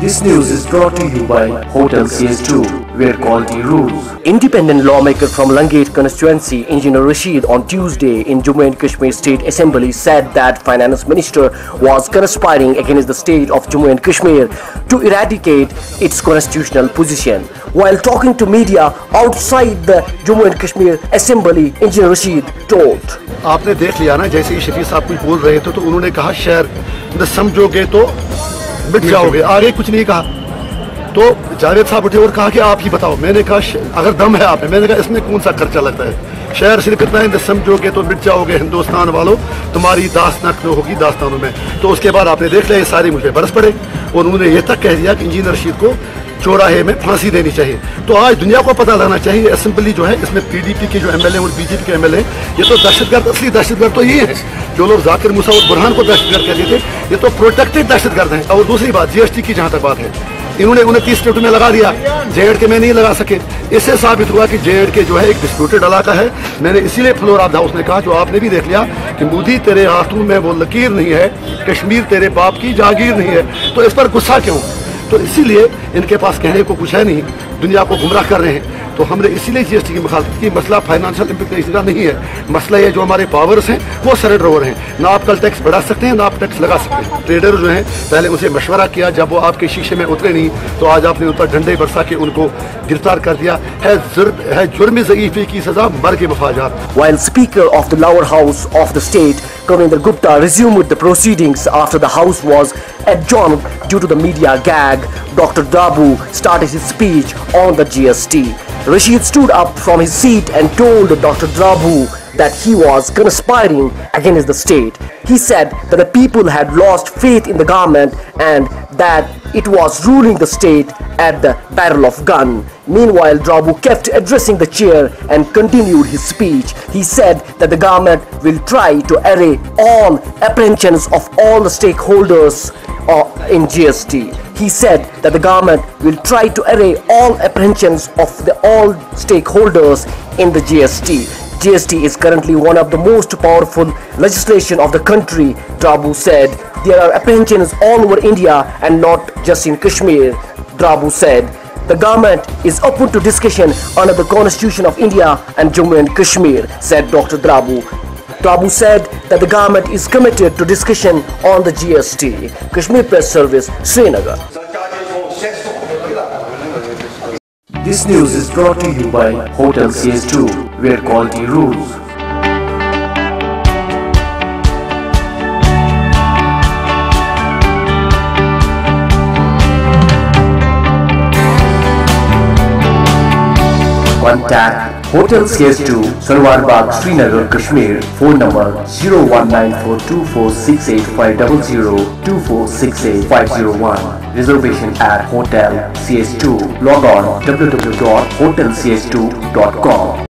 This news is brought to you by Hotel CS2, where quality rules. Independent lawmaker from Langate constituency, Engineer RASHEED, on Tuesday in Jammu and Kashmir State Assembly said that Finance Minister was conspiring against the state of Jammu and Kashmir to eradicate its constitutional position. While talking to media outside the Jammu and Kashmir Assembly, Engineer RASHEED told, आपने देख लिया ना, जैसे ही शफी साहब कुछ बोल रहे थे तो उन्होंने कहा शहर न समझोगे तो मिट जाओगे, आगे कुछ नहीं कहा। तो जावेद साहब उठे और कहा कि आप ही बताओ। मैंने कहा अगर दम है आप में, मैंने कहा इसमें कौन सा खर्चा लगता है, शहर सिर्फ इतना है समझोगे तो मिट जाओगे हिंदुस्तान वालों, तुम्हारी दास्तान होगी दास्तानों में। तो उसके बाद आपने देख लिया ये सारे मुझे बरस पड़े और उन्होंने ये तक कह दिया कि इंजीनियर रशीद को चौराहे में फांसी देनी चाहिए। तो आज दुनिया को पता लगना चाहिए असेंबली जो है इसमें पीडीपी के जो एमएलए और बीजेपी के एमएलए, ये तो दहशतगर्द, असली दहशतगर्द तो ये है। जो लोग जाकिर मूसा और बुरहान को दहशतगर्द कहते थे, ये तो प्रोटेक्टेड दहशतगर्द हैं। और दूसरी बात जीएसटी की जहाँ तक बात है, इन्होंने 29 स्टेट में लगा दिया, जेएंडके में नहीं लगा सके। इससे साबित हुआ कि जेएंडके जो है एक डिस्प्यूटेड इलाका है। मैंने इसीलिए फ्लोर ऑफ द हाउस में कहा, जो आपने भी देख लिया कि मोदी तेरे हाथों में वो लकीर नहीं है, कश्मीर तेरे बाप की जागीर नहीं है। तो इस पर गुस्सा क्यों? तो इसीलिए इनके पास कहने को कुछ है नहीं, दुनिया को गुमराह कर रहे हैं। तो हमने इसीलिए जीएसटी की मुखालफत की। मसला फाइनेंशियल इम्प्लीकेशन का नहीं है, मसला ये जो हमारे पावर्स हैं वो सरेंडर हो रहे हैं। ना आप कल टैक्स बढ़ा सकते हैं, ना आप टैक्स लगा सकते हैं। ट्रेडर जो हैं पहले उनसे मशवरा किया, जब वो आपके शीशे में उतरे नहीं तो आज आपने उन पर डंडे बरसा के उनको गिरफ्तार कर दिया है। जुर्म ज़ईफ़ी की सजा मर के मफाजात। While Speaker of the lower house of the state, Kavinder Gupta, resumed the proceedings after the house was adjourned due to the media gag, Dr. Dabu started his speech on the GST. RASHEED stood up from his seat and told Dr. Dabu that he was conspiring against the state. He said that the people had lost faith in the government and that it was ruling the state at the barrel of gun. Meanwhile, Dabu kept addressing the chair and continued his speech. He said that the government will try to array all apprehensions of all the stakeholders in GST. He said that the government will try to array all apprehensions of all stakeholders in the GST. GST is currently one of the most powerful legislation of the country, Dabu said. There are apprehensions all over India and not just in Kashmir. Dabu said the government is open to discussion under the Constitution of India and Jammu and Kashmir, said Dr. Dabu. Dabu said that the government is committed to discussion on the GST. Kashmir Press Service, Srinagar. This news is brought to you by Hotel CS2, where quality rules. Contact Hotel CS2, Sarwar Bagh, Srinagar, Kashmir. Phone number 01942468500 2468501. Reservation at Hotel CS2. Log on www.hotelcs2.com.